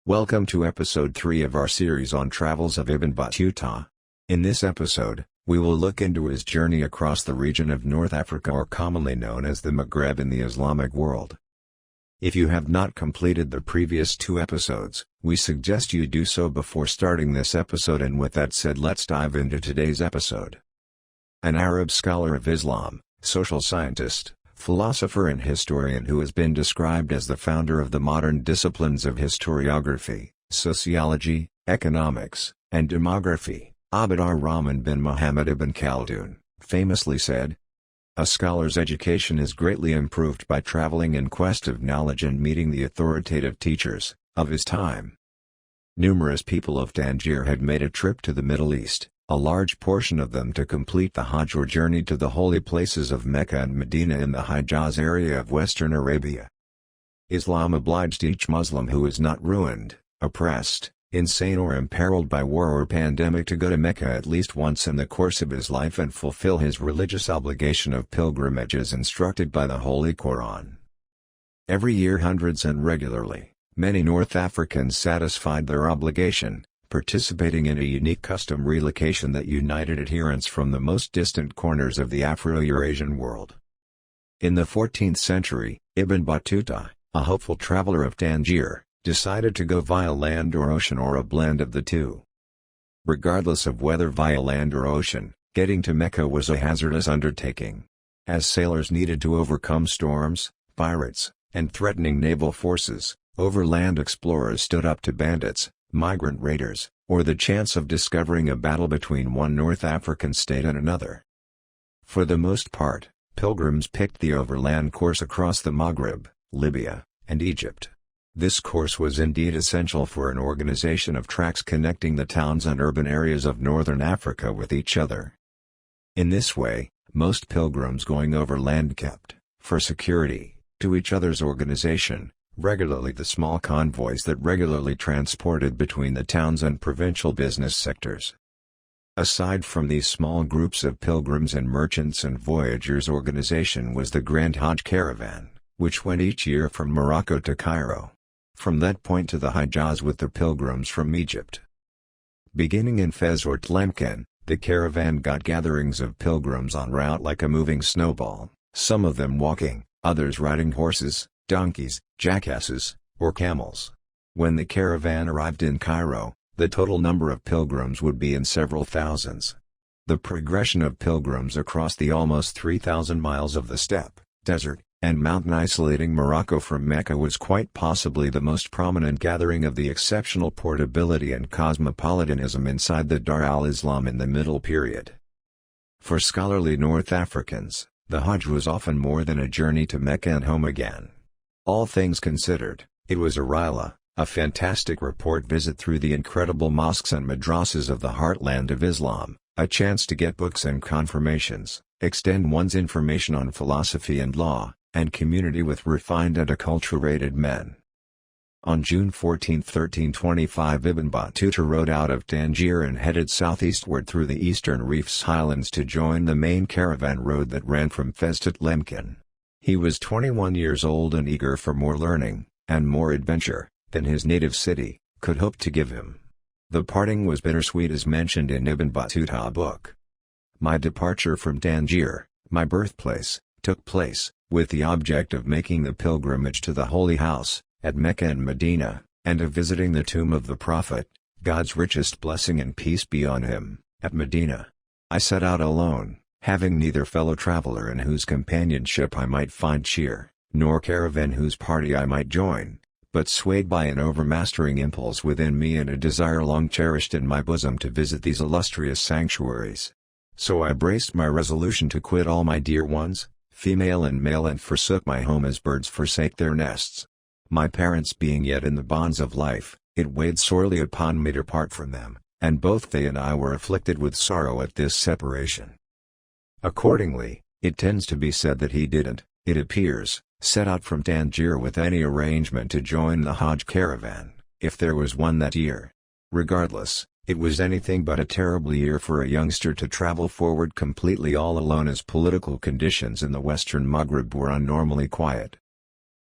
Welcome to episode 3 of our series on travels of Ibn Battuta. In this episode, we will look into his journey across the region of North Africa, or commonly known as the Maghreb in the Islamic world. If you have not completed the previous 2 episodes, we suggest you do so before starting this episode, and with that said, let's dive into today's episode. An Arab scholar of Islam, social scientist, philosopher and historian who has been described as the founder of the modern disciplines of historiography, sociology, economics, and demography, Rahman bin Muhammed ibn Khaldun, famously said, "A scholar's education is greatly improved by traveling in quest of knowledge and meeting the authoritative teachers of his time." Numerous people of Tangier had made a trip to the Middle East, a large portion of them to complete the Hajj, or journey to the holy places of Mecca and Medina in the Hijaz area of western Arabia. Islam obliged each Muslim who is not ruined, oppressed, insane or imperiled by war or pandemic to go to Mecca at least once in the course of his life and fulfill his religious obligation of pilgrimage as instructed by the Holy Quran. Every year hundreds and regularly, many North Africans satisfied their obligation, participating in a unique custom relocation that united adherents from the most distant corners of the Afro-Eurasian world. In the 14th century, Ibn Battuta, a hopeful traveler of Tangier, decided to go via land or ocean, or a blend of the two. Regardless of whether via land or ocean, getting to Mecca was a hazardous undertaking, as sailors needed to overcome storms, pirates, and threatening naval forces. Overland explorers stood up to bandits, migrant raiders, or the chance of discovering a battle between one North African state and another. For the most part, pilgrims picked the overland course across the Maghreb, Libya, and Egypt. This course was indeed essential for an organization of tracks connecting the towns and urban areas of northern Africa with each other. In this way, most pilgrims going overland kept, for security, to each other's organization, regularly the small convoys that regularly transported between the towns and provincial business sectors. Aside from these small groups of pilgrims and merchants and voyagers, organization was the Grand Hajj caravan, which went each year from Morocco to Cairo. From that point to the Hijaz with the pilgrims from Egypt. Beginning in Fez or Tlemcen, the caravan got gatherings of pilgrims en route like a moving snowball, some of them walking, others riding horses, donkeys, jackasses, or camels. When the caravan arrived in Cairo, the total number of pilgrims would be in several thousands. The progression of pilgrims across the almost 3,000 miles of the steppe, desert, and mountain isolating Morocco from Mecca was quite possibly the most prominent gathering of the exceptional portability and cosmopolitanism inside the Dar al-Islam in the Middle Period. For scholarly North Africans, the Hajj was often more than a journey to Mecca and home again. All things considered, it was a rihla, a fantastic report visit through the incredible mosques and madrasas of the heartland of Islam, a chance to get books and confirmations, extend one's information on philosophy and law, and community with refined and acculturated men. On June 14, 1325, Ibn Battuta rode out of Tangier and headed southeastward through the eastern Reefs highlands to join the main caravan road that ran from Fez to Tlemcen. He was 21 years old and eager for more learning, and more adventure, than his native city could hope to give him. The parting was bittersweet, as mentioned in Ibn Battuta book. "My departure from Tangier, my birthplace, took place, with the object of making the pilgrimage to the Holy House, at Mecca and Medina, and of visiting the tomb of the Prophet, God's richest blessing and peace be on him, at Medina. I set out alone, having neither fellow traveler in whose companionship I might find cheer, nor caravan whose party I might join, but swayed by an overmastering impulse within me and a desire long cherished in my bosom to visit these illustrious sanctuaries. So I braced my resolution to quit all my dear ones, female and male, and forsook my home as birds forsake their nests. My parents being yet in the bonds of life, it weighed sorely upon me to part from them, and both they and I were afflicted with sorrow at this separation." Accordingly, it tends to be said that he didn't, it appears, set out from Tangier with any arrangement to join the Hajj caravan, if there was one that year. Regardless, it was anything but a terrible year for a youngster to travel forward completely all alone, as political conditions in the western Maghreb were unnormally quiet.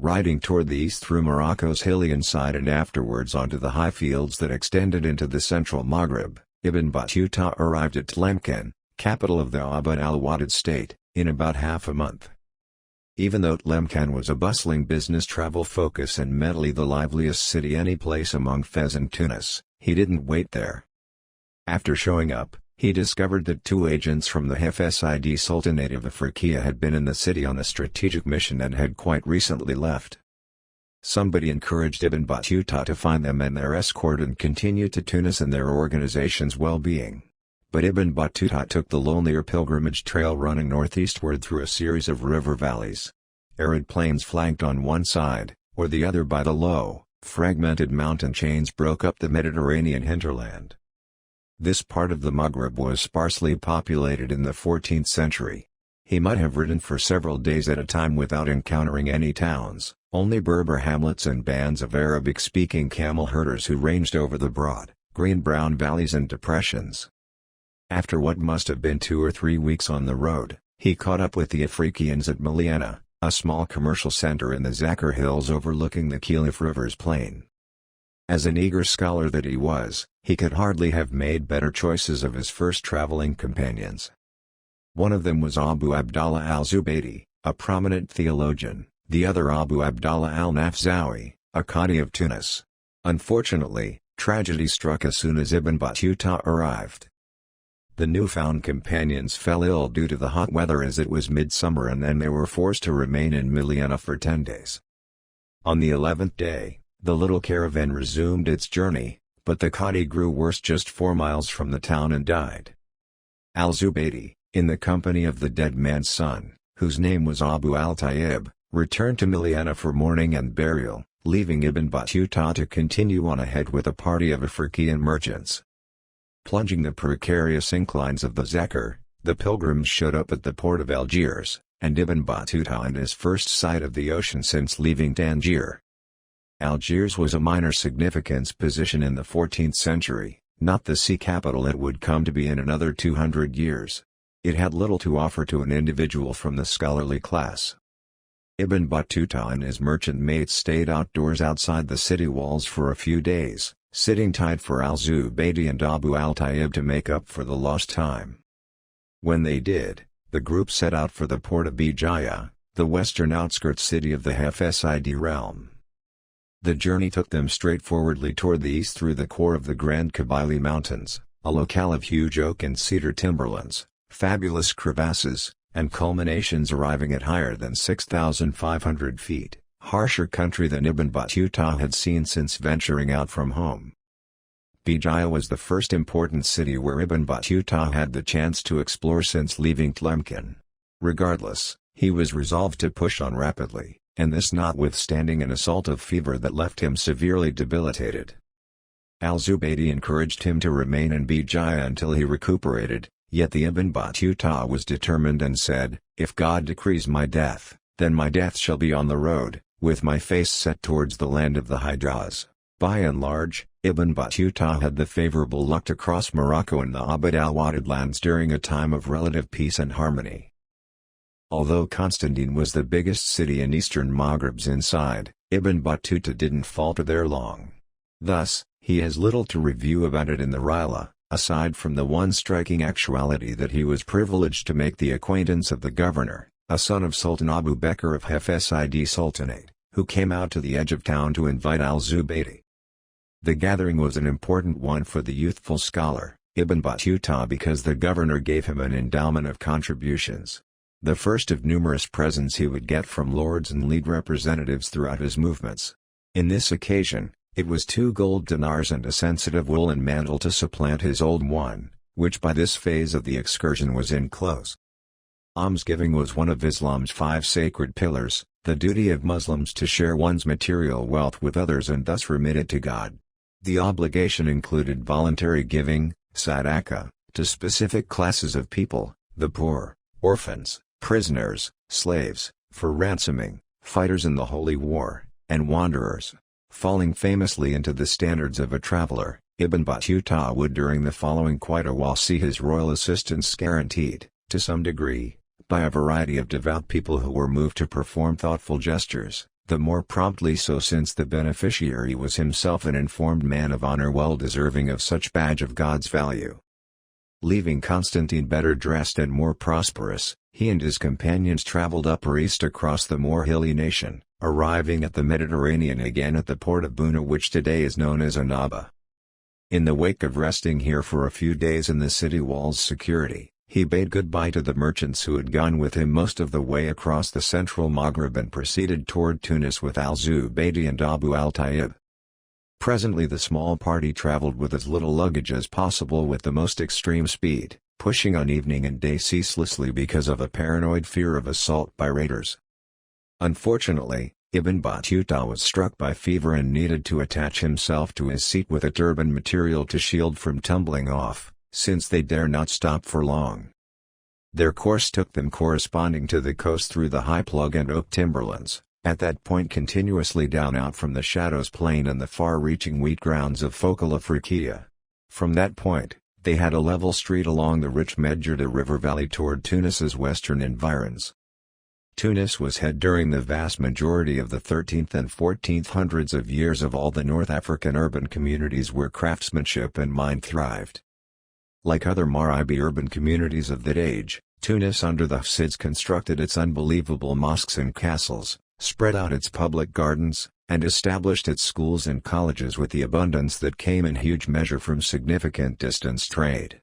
Riding toward the east through Morocco's hilly side and afterwards onto the high fields that extended into the central Maghreb, Ibn Battuta arrived at Tlemcen, capital of the Abd al-Wahid state, in about half a month. Even though Tlemcen was a bustling business travel focus and mentally the liveliest city any place among Fez and Tunis, he didn't wait there. After showing up, he discovered that 2 agents from the Hafsid Sultanate of Afriqiya had been in the city on a strategic mission and had quite recently left. Somebody encouraged Ibn Battuta to find them and their escort and continue to Tunis and their organization's well-being. But Ibn Battuta took the lonelier pilgrimage trail running northeastward through a series of river valleys. Arid plains flanked on one side, or the other by the low, fragmented mountain chains broke up the Mediterranean hinterland. This part of the Maghreb was sparsely populated in the 14th century. He might have ridden for several days at a time without encountering any towns, only Berber hamlets and bands of Arabic-speaking camel herders who ranged over the broad, green-brown valleys and depressions. After what must have been 2 or 3 weeks on the road, he caught up with the Africans at Miliana, a small commercial center in the Zakir Hills overlooking the Khelif River's plain. As an eager scholar that he was, he could hardly have made better choices of his first traveling companions. One of them was Abu Abdallah al-Zubaydi, a prominent theologian, the other Abu Abdallah al-Nafzawi, a Qadi of Tunis. Unfortunately, tragedy struck as soon as Ibn Battuta arrived. The newfound companions fell ill due to the hot weather as it was midsummer and then they were forced to remain in Miliana for 10 days. On the 11th day, the little caravan resumed its journey, but the Qadi grew worse just 4 miles from the town and died. Al-Zubaydi, in the company of the dead man's son, whose name was Abu al-Tayyib, returned to Miliana for mourning and burial, leaving Ibn Battuta to continue on ahead with a party of African merchants. Plunging the precarious inclines of the Zakir, the pilgrims showed up at the port of Algiers, and Ibn Battuta on his first sight of the ocean since leaving Tangier. Algiers was a minor significance position in the 14th century, not the sea capital it would come to be in another 200 years. It had little to offer to an individual from the scholarly class. Ibn Battuta and his merchant mates stayed outdoors outside the city walls for a few days, sitting tight for al-Zubaydi and Abu al-Tayyib to make up for the lost time. When they did, the group set out for the port of Bijaya, the western outskirts city of the Hafsid realm. The journey took them straightforwardly toward the east through the core of the Grand Kabyle Mountains, a locale of huge oak and cedar timberlands, fabulous crevasses, and culminations arriving at higher than 6,500 feet, harsher country than Ibn Battuta had seen since venturing out from home. Bijaya was the first important city where Ibn Battuta had the chance to explore since leaving Tlemcen. Regardless, he was resolved to push on rapidly, and this notwithstanding an assault of fever that left him severely debilitated. Al-Zubaydi encouraged him to remain in Bijaya until he recuperated, yet the Ibn Battuta was determined and said, "If God decrees my death, then my death shall be on the road, with my face set towards the land of the Hijaz." By and large, Ibn Battuta had the favorable luck to cross Morocco and the Abd al-Wahid lands during a time of relative peace and harmony. Although Constantine was the biggest city in eastern Maghreb's inside, Ibn Battuta didn't falter there long. Thus, he has little to review about it in the Rila, aside from the one striking actuality that he was privileged to make the acquaintance of the governor, a son of Sultan Abu Bakr of Hafsid Sultanate, who came out to the edge of town to invite al-Zubaydi. The gathering was an important one for the youthful scholar, Ibn Battuta, because the governor gave him an endowment of contributions. The first of numerous presents he would get from lords and lead representatives throughout his movements. In this occasion, it was 2 gold dinars and a sensitive woolen mantle to supplant his old one, which by this phase of the excursion was in close. Almsgiving was one of Islam's 5 sacred pillars, the duty of Muslims to share one's material wealth with others and thus remit it to God. The obligation included voluntary giving, sadaqah, to specific classes of people, the poor, orphans, prisoners, slaves, for ransoming, fighters in the Holy War, and wanderers. Falling famously into the standards of a traveler, Ibn Battuta would during the following quite a while see his royal assistance guaranteed, to some degree, by a variety of devout people who were moved to perform thoughtful gestures, The more promptly so since the beneficiary was himself an informed man of honor well deserving of such badge of God's value. Leaving Constantine better dressed and more prosperous, he and his companions traveled upper east across the more hilly nation, arriving at the Mediterranean again at the port of Buna, which today is known as Annaba. In the wake of resting here for a few days in the city wall's security, he bade goodbye to the merchants who had gone with him most of the way across the central Maghreb and proceeded toward Tunis with al-Zubaydi and Abu al-Tayyib. Presently the small party traveled with as little luggage as possible with the most extreme speed, pushing on evening and day ceaselessly because of a paranoid fear of assault by raiders. Unfortunately, Ibn Battuta was struck by fever and needed to attach himself to his seat with a turban material to shield from tumbling off, since they dare not stop for long. Their course took them corresponding to the coast through the high plug and oak timberlands, at that point continuously down out from the Shadows Plain and the far-reaching wheat grounds of Focal Afriqiya. From that point, they had a level street along the rich Medjurda river valley toward Tunis's western environs. Tunis was head during the vast majority of the 13th and 14th hundreds of years of all the North African urban communities where craftsmanship and mind thrived. Like other Maghrebi urban communities of that age, Tunis under the Hafsids constructed its unbelievable mosques and castles, spread out its public gardens, and established its schools and colleges with the abundance that came in huge measure from significant distance trade.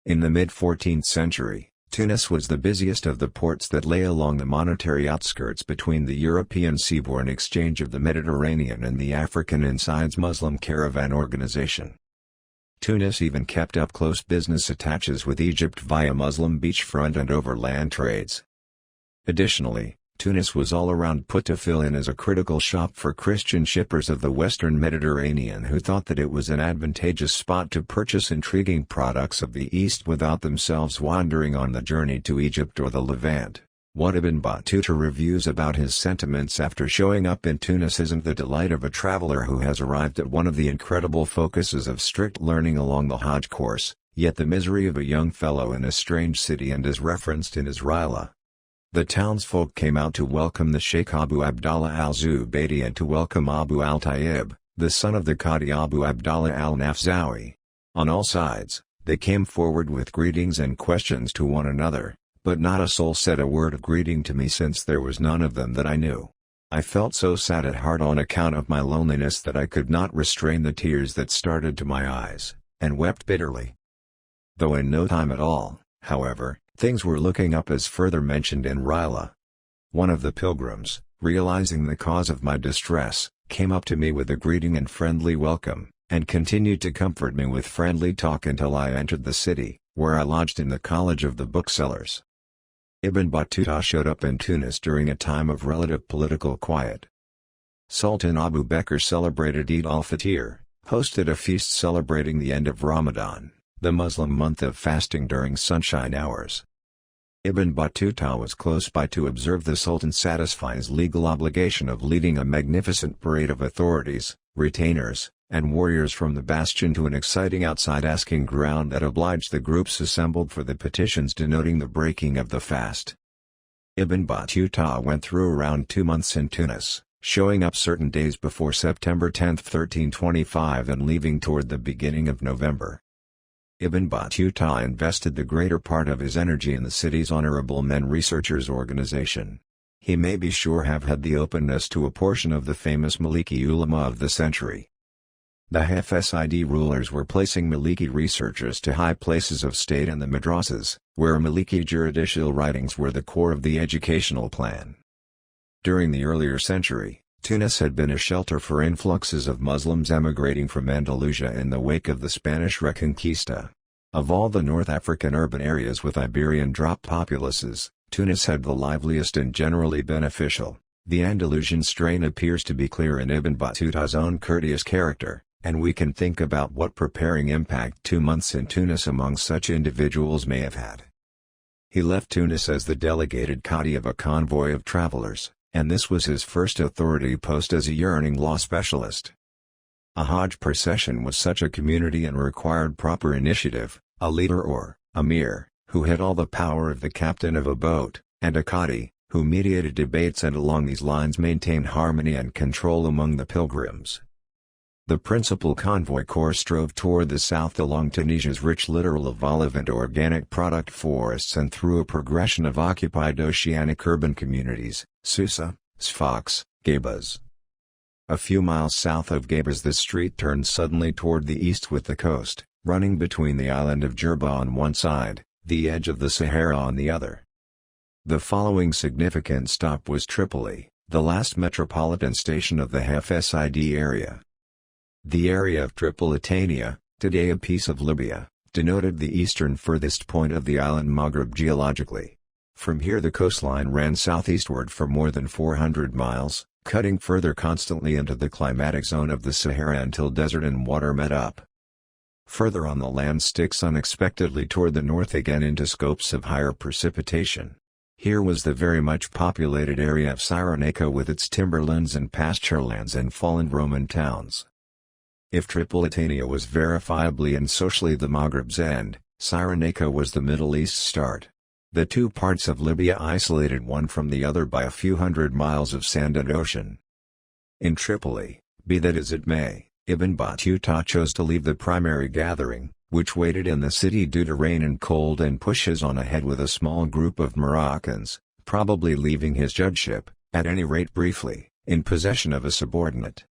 In the mid-14th century, Tunis was the busiest of the ports that lay along the monetary outskirts between the European seaborne exchange of the Mediterranean and the African Insides Muslim caravan organization. Tunis even kept up close business attaches with Egypt via Muslim beachfront and overland trades. Additionally, Tunis was all around put to fill in as a critical shop for Christian shippers of the western Mediterranean who thought that it was an advantageous spot to purchase intriguing products of the East without themselves wandering on the journey to Egypt or the Levant. What Ibn Battuta reviews about his sentiments after showing up in Tunis isn't the delight of a traveler who has arrived at one of the incredible focuses of strict learning along the Hajj course, yet the misery of a young fellow in a strange city and is referenced in his Rihla. The townsfolk came out to welcome the Sheikh Abu Abdallah al-Zubaydi and to welcome Abu al-Tayyib, the son of the Qadi Abu Abdallah al-Nafzawi. On all sides, they came forward with greetings and questions to one another, but not a soul said a word of greeting to me since there was none of them that I knew. I felt so sad at heart on account of my loneliness that I could not restrain the tears that started to my eyes, and wept bitterly. Though in no time at all, however, things were looking up as further mentioned in Rihla. One of the pilgrims, realizing the cause of my distress, came up to me with a greeting and friendly welcome, and continued to comfort me with friendly talk until I entered the city, where I lodged in the College of the Booksellers. Ibn Battuta showed up in Tunis during a time of relative political quiet. Sultan Abu Bakr celebrated Eid al-Fitr, hosted a feast celebrating the end of Ramadan, the Muslim month of fasting during sunshine hours. Ibn Battuta was close by to observe the Sultan satisfy his legal obligation of leading a magnificent parade of authorities, retainers, and warriors from the bastion to an exciting outside asking ground that obliged the groups assembled for the petitions denoting the breaking of the fast. Ibn Battuta went through around 2 months in Tunis, showing up certain days before September 10, 1325 and leaving toward the beginning of November. Ibn Battuta invested the greater part of his energy in the city's Honorable Men Researchers Organization. He may be sure have had the openness to a portion of the famous Maliki ulama of the century. The Hafsid rulers were placing Maliki researchers to high places of state and the madrasas, where Maliki juridical writings were the core of the educational plan. During the earlier century, Tunis had been a shelter for influxes of Muslims emigrating from Andalusia in the wake of the Spanish Reconquista. Of all the North African urban areas with Iberian drop populaces, Tunis had the liveliest and generally beneficial. The Andalusian strain appears to be clear in Ibn Battuta's own courteous character, and we can think about what preparing impact 2 months in Tunis among such individuals may have had. He left Tunis as the delegated Qadi of a convoy of travelers, and this was his first authority post as a yearning law specialist. A Hajj procession was such a community and required proper initiative, a leader or emir, who had all the power of the captain of a boat, and a Qadi, who mediated debates and along these lines maintained harmony and control among the pilgrims. The principal convoy course drove toward the south along Tunisia's rich littoral of olive and organic product forests and through a progression of occupied oceanic urban communities, Susa, Sfax, Gaibas. A few miles south of Gaibas the street turned suddenly toward the east with the coast, running between the island of Jerba on one side, the edge of the Sahara on the other. The following significant stop was Tripoli, the last metropolitan station of the Hafsid area. The area of Tripolitania, today a piece of Libya, denoted the eastern furthest point of the island Maghreb geologically. From here the coastline ran southeastward for more than 400 miles, cutting further constantly into the climatic zone of the Sahara until desert and water met up. Further on the land sticks unexpectedly toward the north again into scopes of higher precipitation. Here was the very much populated area of Cyrenaica with its timberlands and pasturelands and fallen Roman towns. If Tripolitania was verifiably and socially the Maghreb's end, Cyrenaica was the Middle East's start. The two parts of Libya isolated one from the other by a few hundred miles of sand and ocean. In Tripoli, be that as it may, Ibn Battuta chose to leave the primary gathering, which waited in the city due to rain and cold, and pushes on ahead with a small group of Moroccans, probably leaving his judgeship, at any rate briefly, in possession of a subordinate.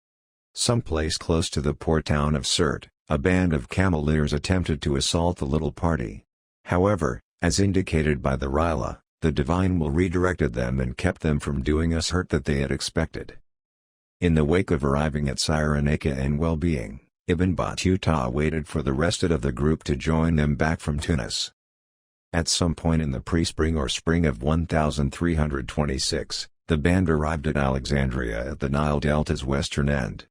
Someplace close to the port town of Sirte, a band of cameleers attempted to assault the little party. However, as indicated by the Rila, the divine will redirected them and kept them from doing us hurt that they had expected. In the wake of arriving at Cyrenaica and well-being, Ibn Battuta waited for the rest of the group to join them back from Tunis. At some point in the pre-spring or spring of 1326, the band arrived at Alexandria at the Nile Delta's western end.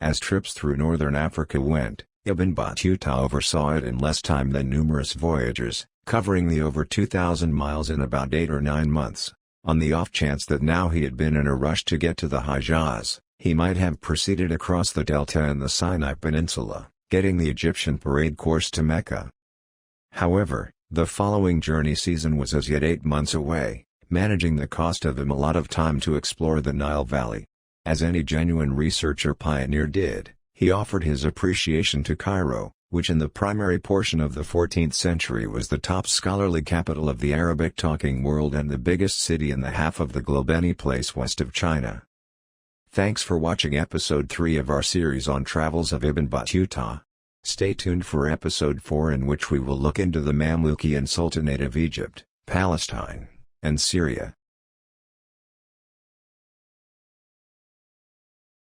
As trips through northern Africa went, Ibn Battuta oversaw it in less time than numerous voyagers, covering the over 2,000 miles in about 8 or 9 months. On the off chance that now he had been in a rush to get to the Hijaz, he might have proceeded across the delta and the Sinai Peninsula, getting the Egyptian parade course to Mecca. However, the following journey season was as yet 8 months away, managing the cost of him a lot of time to explore the Nile Valley. As any genuine researcher pioneer did, he offered his appreciation to Cairo, which in the primary portion of the 14th century was the top scholarly capital of the Arabic-talking world and the biggest city in the half of the globe, any place west of China. Thanks for watching episode 3 of our series on travels of Ibn Battuta. Stay tuned for episode 4, in which we will look into the Mamlukian Sultanate of Egypt, Palestine, and Syria.